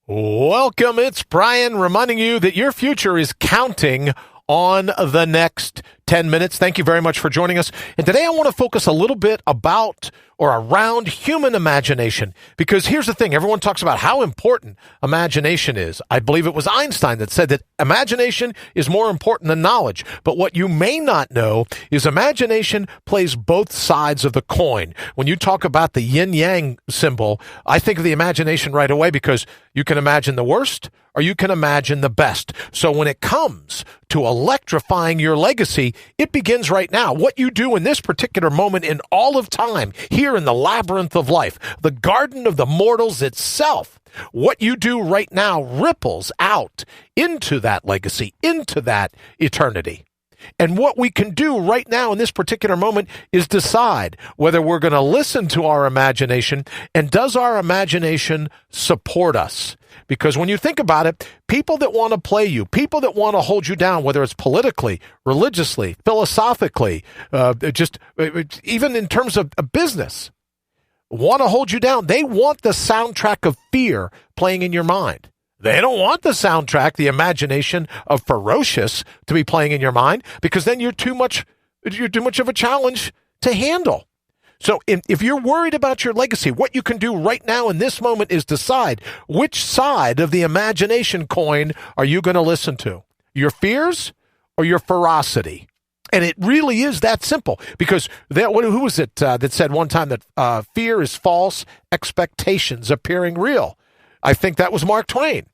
Welcome, it's Brian reminding you that your future is counting on the next 10 minutes. Thank you very much for joining us. And today I want to focus a little bit about or around human imagination, because here's the thing. Everyone talks about how important imagination is. I believe it was Einstein that said that imagination is more important than knowledge. But what you may not know is imagination plays both sides of the coin. When you talk about the yin-yang symbol, I think of the imagination right away, because you can imagine the worst or you can imagine the best. So when it comes to electrifying your legacy, it begins right now. What you do in this particular moment in all of time, here in the labyrinth of life, the garden of the mortals itself, what you do right now ripples out into that legacy, into that eternity. And what we can do right now in this particular moment is decide whether we're going to listen to our imagination, and does our imagination support us? Because when you think about it, people that want to play you, people that want to hold you down, whether it's politically, religiously, philosophically, even in terms of business, want to hold you down. They want the soundtrack of fear playing in your mind. They don't want the soundtrack, the imagination of ferocious to be playing in your mind, because then you're too much of a challenge to handle. So if you're worried about your legacy, what you can do right now in this moment is decide which side of the imagination coin are you going to listen to, your fears or your ferocity. And it really is that simple, because who was it that said one time that fear is false expectations appearing real? I think that was Mark Twain.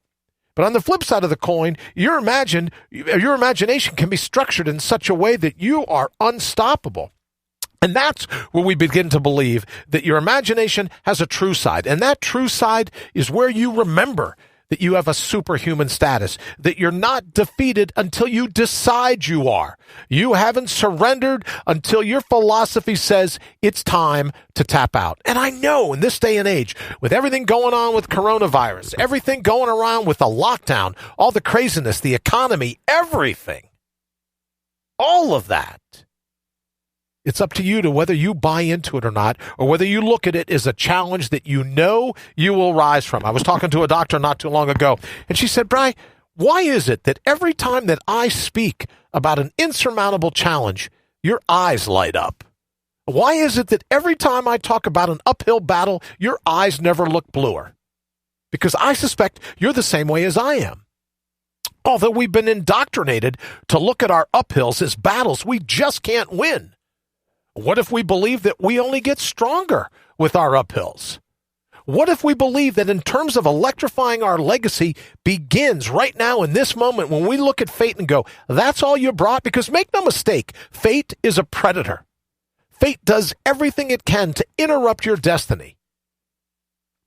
But on the flip side of the coin, your imagination can be structured in such a way that you are unstoppable. And that's where we begin to believe that your imagination has a true side. And that true side is where you remember that you have a superhuman status, that you're not defeated until you decide you are. You haven't surrendered until your philosophy says it's time to tap out. And I know in this day and age, with everything going on with coronavirus, everything going around with the lockdown, all the craziness, the economy, everything, all of that, it's up to you to whether you buy into it or not, or whether you look at it as a challenge that you know you will rise from. I was talking to a doctor not too long ago, and she said, "Bri, why is it that every time that I speak about an insurmountable challenge, your eyes light up? Why is it that every time I talk about an uphill battle, your eyes never look bluer?" Because I suspect you're the same way as I am. Although we've been indoctrinated to look at our uphills as battles we just can't win. What if we believe that we only get stronger with our uphills? What if we believe that in terms of electrifying our legacy begins right now in this moment when we look at fate and go, that's all you brought? Because make no mistake, fate is a predator. Fate does everything it can to interrupt your destiny.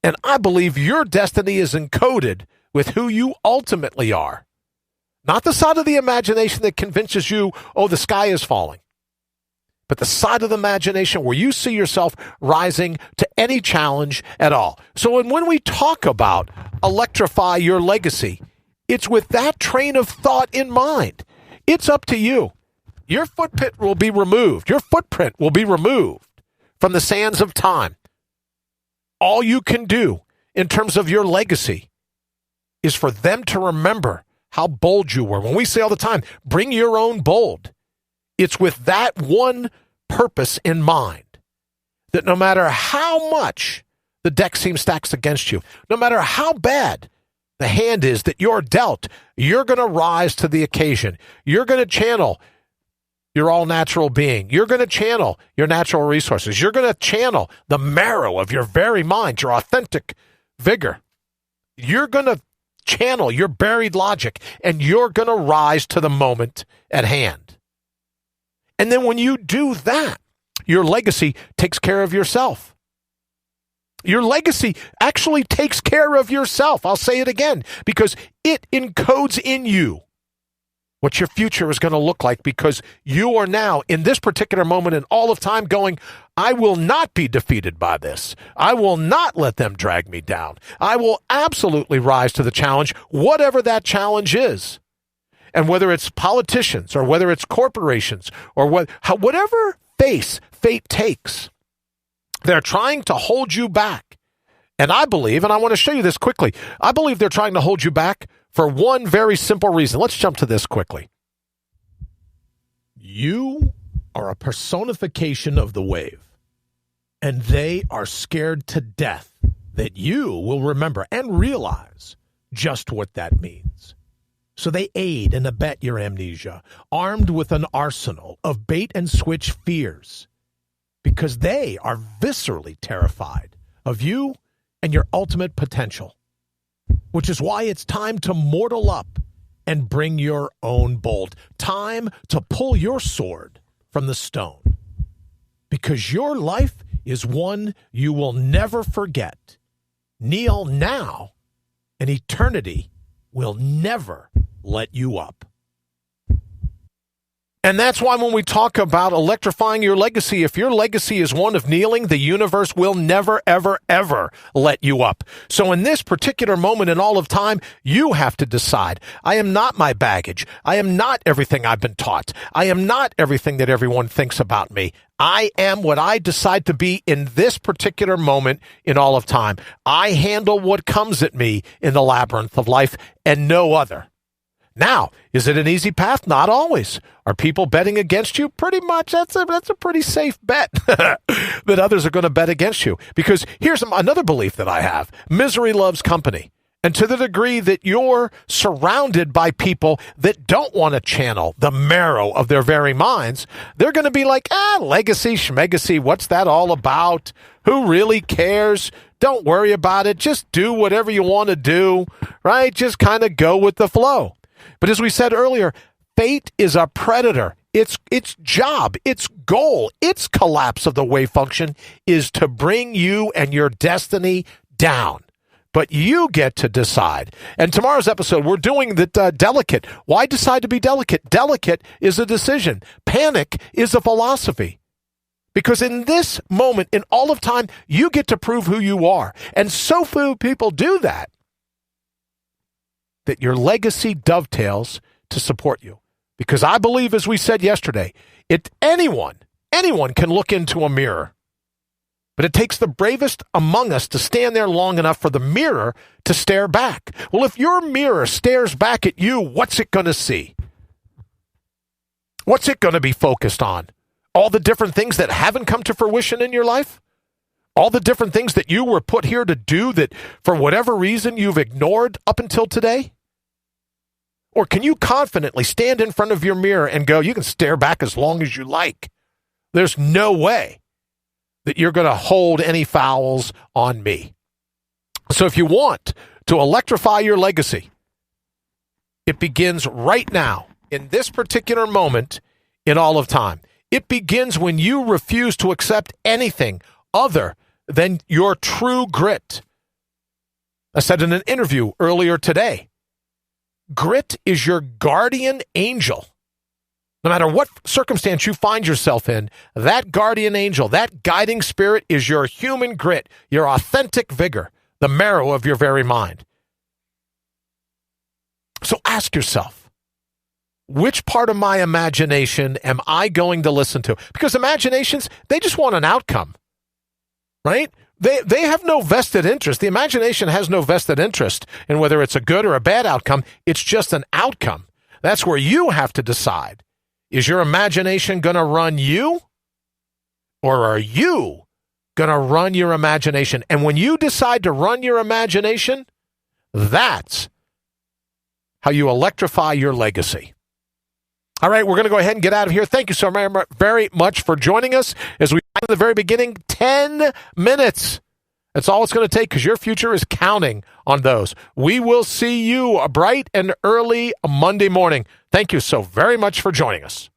And I believe your destiny is encoded with who you ultimately are. Not the side of the imagination that convinces you, oh, the sky is falling. But the side of the imagination where you see yourself rising to any challenge at all. So when we talk about electrify your legacy, it's with that train of thought in mind. It's up to you. Your footprint will be removed. Your footprint will be removed from the sands of time. All you can do in terms of your legacy is for them to remember how bold you were. When we say all the time, bring your own bold. It's with that one purpose in mind, that no matter how much the deck seems stacked against you, no matter how bad the hand is that you're dealt, you're going to rise to the occasion. You're going to channel your all-natural being. You're going to channel your natural resources. You're going to channel the marrow of your very mind, your authentic vigor. You're going to channel your buried logic, and you're going to rise to the moment at hand. And then when you do that, your legacy takes care of yourself. Your legacy actually takes care of yourself. I'll say it again, because it encodes in you what your future is going to look like, because you are now, in this particular moment in all of time, going, I will not be defeated by this. I will not let them drag me down. I will absolutely rise to the challenge, whatever that challenge is. And whether it's politicians or whether it's corporations or whatever face fate takes, they're trying to hold you back. And I believe, and I want to show you this quickly, I believe they're trying to hold you back for one very simple reason. Let's jump to this quickly. You are a personification of the wave, and they are scared to death that you will remember and realize just what that means. So they aid and abet your amnesia, armed with an arsenal of bait-and-switch fears, because they are viscerally terrified of you and your ultimate potential, which is why it's time to mortal up and bring your own bolt. Time to pull your sword from the stone, because your life is one you will never forget. Kneel now, and eternity will never let you up. And that's why when we talk about electrifying your legacy, if your legacy is one of kneeling, the universe will never, ever, ever let you up. So in this particular moment in all of time, you have to decide, I am not my baggage. I am not everything I've been taught. I am not everything that everyone thinks about me. I am what I decide to be in this particular moment in all of time. I handle what comes at me in the labyrinth of life and no other. Now, is it an easy path? Not always. Are people betting against you? Pretty much. That's a pretty safe bet that others are going to bet against you. Because here's another belief that I have. Misery loves company. And to the degree that you're surrounded by people that don't want to channel the marrow of their very minds, they're going to be like, legacy, schmegacy, what's that all about? Who really cares? Don't worry about it. Just do whatever you want to do, right? Just kind of go with the flow. But as we said earlier, fate is a predator. Its job, its goal, its collapse of the wave function is to bring you and your destiny down. But you get to decide. And tomorrow's episode, we're doing the delicate. Why decide to be delicate? Delicate is a decision. Panic is a philosophy. Because in this moment, in all of time, you get to prove who you are. And so few people do that your legacy dovetails to support you. Because I believe, as we said yesterday, anyone can look into a mirror. But it takes the bravest among us to stand there long enough for the mirror to stare back. Well, if your mirror stares back at you, what's it going to see? What's it going to be focused on? All the different things that haven't come to fruition in your life? All the different things that you were put here to do that for whatever reason you've ignored up until today? Or can you confidently stand in front of your mirror and go, you can stare back as long as you like. There's no way that you're going to hold any fouls on me. So if you want to electrify your legacy, it begins right now, in this particular moment, in all of time. It begins when you refuse to accept anything other than your true grit. I said in an interview earlier today, grit is your guardian angel. No matter what circumstance you find yourself in, that guardian angel, that guiding spirit is your human grit, your authentic vigor, the marrow of your very mind. So ask yourself, which part of my imagination am I going to listen to? Because imaginations, they just want an outcome, right? They have no vested interest. The imagination has no vested interest in whether it's a good or a bad outcome. It's just an outcome. That's where you have to decide. Is your imagination going to run you? Or are you going to run your imagination? And when you decide to run your imagination, that's how you electrify your legacy. All right, we're going to go ahead and get out of here. Thank you so very much for joining us. As we said at the very beginning, 10 minutes. That's all it's going to take because your future is counting on those. We will see you bright and early Monday morning. Thank you so very much for joining us.